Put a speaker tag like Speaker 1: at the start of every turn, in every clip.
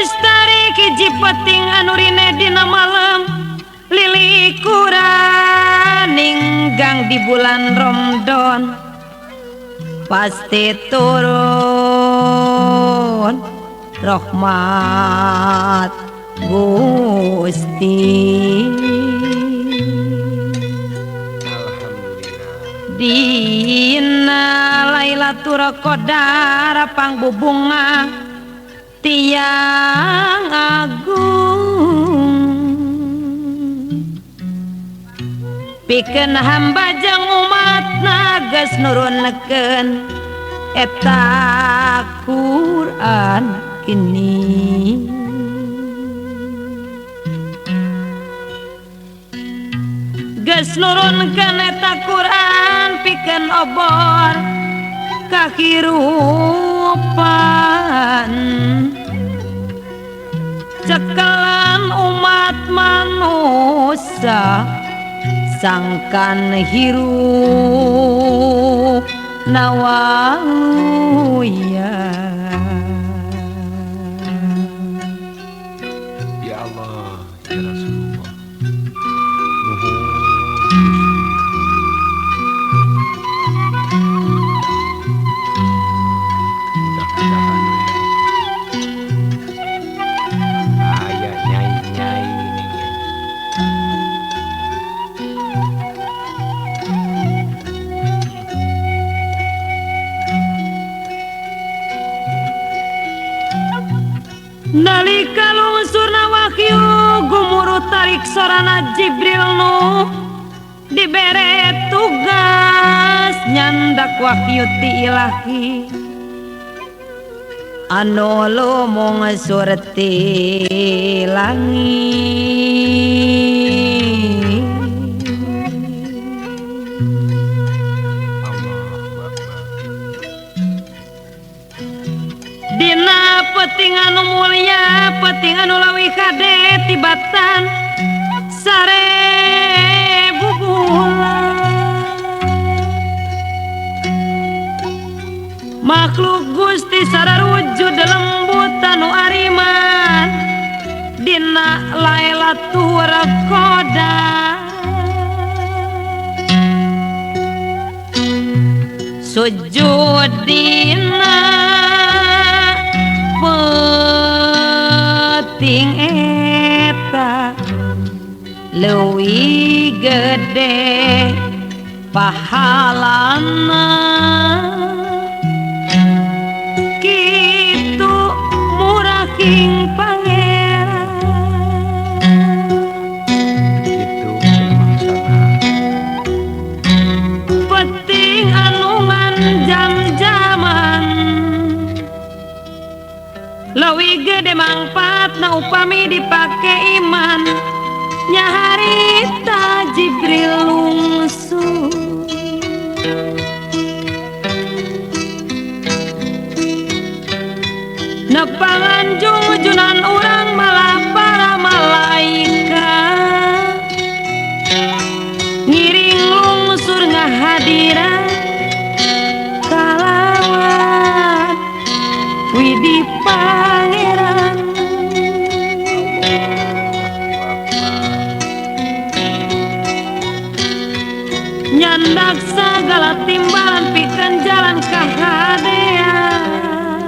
Speaker 1: Lestari hiji peting anu rine dina malam lilikuran gang di bulan Ramadan pasti turun rahmat Gusti. Dina Lailatul Qadar pangbubunga tiang agung pikeun hamba jeung umatna geus nurunekeun eta Quran kini. Geus nurunkeun eta Quran pikeun obor kahirupan cekelan umat manusia sangkan hirup nawaluya.
Speaker 2: Ya Allah, ya Rasulullah.
Speaker 1: Nalika lungsurna wahyu gumuru tarik sorana Jibril nu dibere tugas nyandak wahyu ti ilahi anu lumung surti langit. Dina peting anu mulia peting anu leuwih kade tibatan sarebu bulan makhluk Gusti sararwujud lembut anu ariman dina Lailatul Qadar sujud dina peting eta leuwih gede pahalana kitu muraking pangeran
Speaker 2: Itu maksana
Speaker 1: peting anu jam-jaman leuwih gede mangpaatna upami dipake iman nya harita Jibril lungsuh nepangan junjunan urang malah para malaikat ngiring lungsur ngahadiran kalawan widi pangeran nyandak segala timbalan pikeun jalan kahadean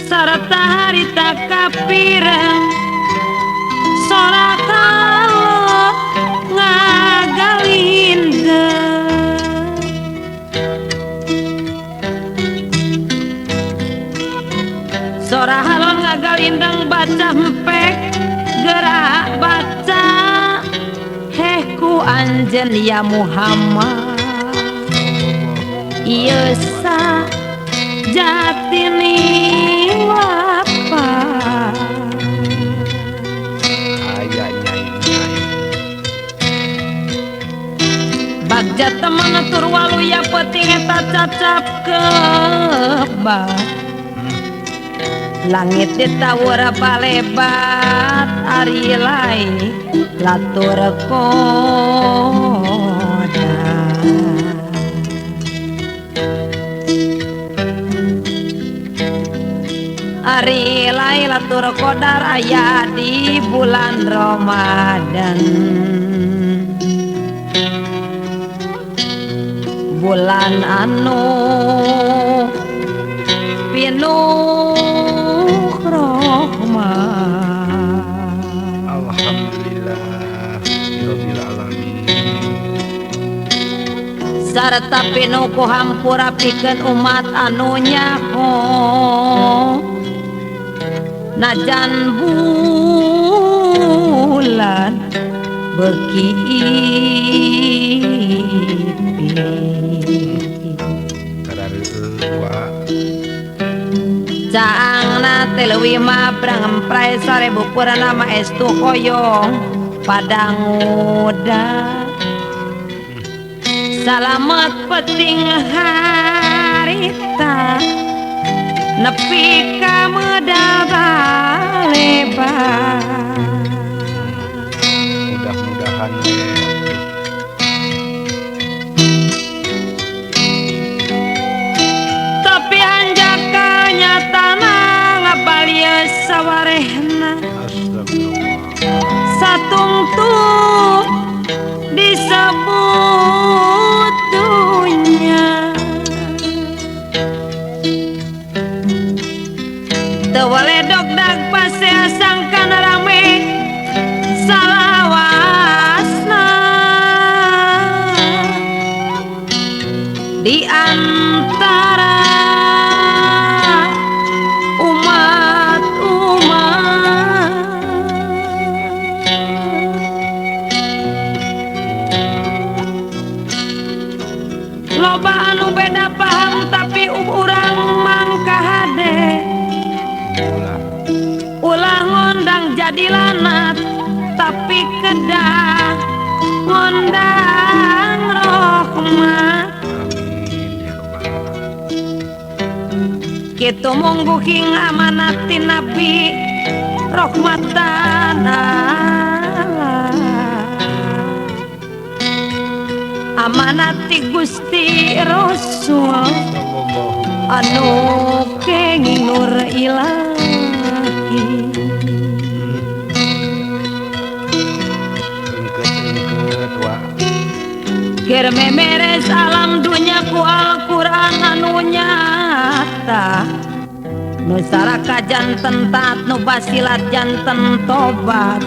Speaker 1: sarta harita kapireng sorak Allah ngagalindeun sora halon ngagalindeng baca empek gerak baca hehku anjen ya Muhammad ieu sa jatini wapa
Speaker 2: aya nyai
Speaker 1: bagja temen tur waluya peting eta cacap kebat langit ditawur palebat ari lain latur koda Ari Lailatul Qadar aya di bulan Ramadan. Bulan anu pinuh rahmat.
Speaker 2: Alhamdulillah Rabbil alamin.
Speaker 1: Sarta pinuh ku hampura pikeun umat anu nyaho. Najan bulan beki Caangna teh leuwih mabrang emprai sore bupurana mah estu hoyong padang udah. Salamet penting harita nepi ka medal balebar.
Speaker 2: Mudah-mudahan
Speaker 1: Tapi anjaka nyatana ngabalieu sawarehna
Speaker 2: astagfirullah.
Speaker 1: satungtung disebut dunya. Teu waledog dag pase sangkan rame salawasna di antara umat-umat. Loba anu beda paham tapi urang mangka hade. Ulah ngondang jadi lanat tapi kedah ngondang rahmat.
Speaker 2: Amin ya rabbal.
Speaker 1: Kitu mungguhing amanati Nabi rahmatan amanati Gusti Rasul
Speaker 2: Sallallahu
Speaker 1: anu kenging nur ilahi.
Speaker 2: engket wa
Speaker 1: Keur memeres alam dunya ku Al-Qur'an anu nyata. Nu saraka janten taat nu basilat janten tobat.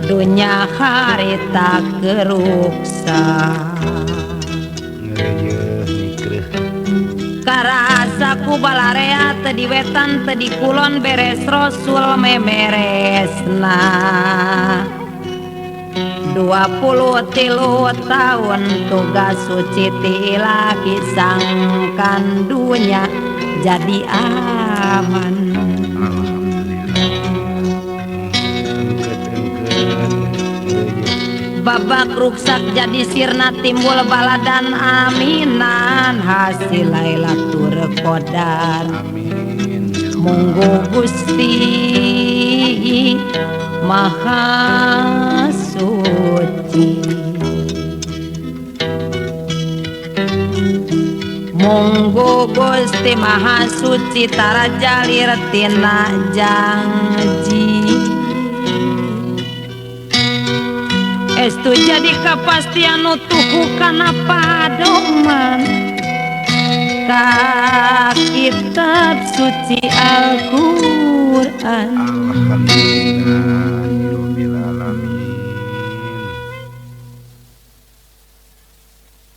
Speaker 1: Dunya harita keruksa.
Speaker 2: ngeuyeus nikreuh
Speaker 1: Karasa ku balarea teu di wetan teu di kulon beres Rasul memeresna. 23 tahun tugas suci ti ilahi sangkan dunya jadi aman.
Speaker 2: alhamdulillah. engket ngeuyeus
Speaker 1: Babak ruksak jadi sirna timbul baladan aminan hasil Lailatul Qadar.
Speaker 2: amin ya rabbal.
Speaker 1: Monggo Gusti Maha Suci. Monggo Gusti Maha Suci tarajalir tina janji. Estu jadi kepastian utuh kana padoman ka kitab suci Al-Qur'an.
Speaker 2: Alhamdulillah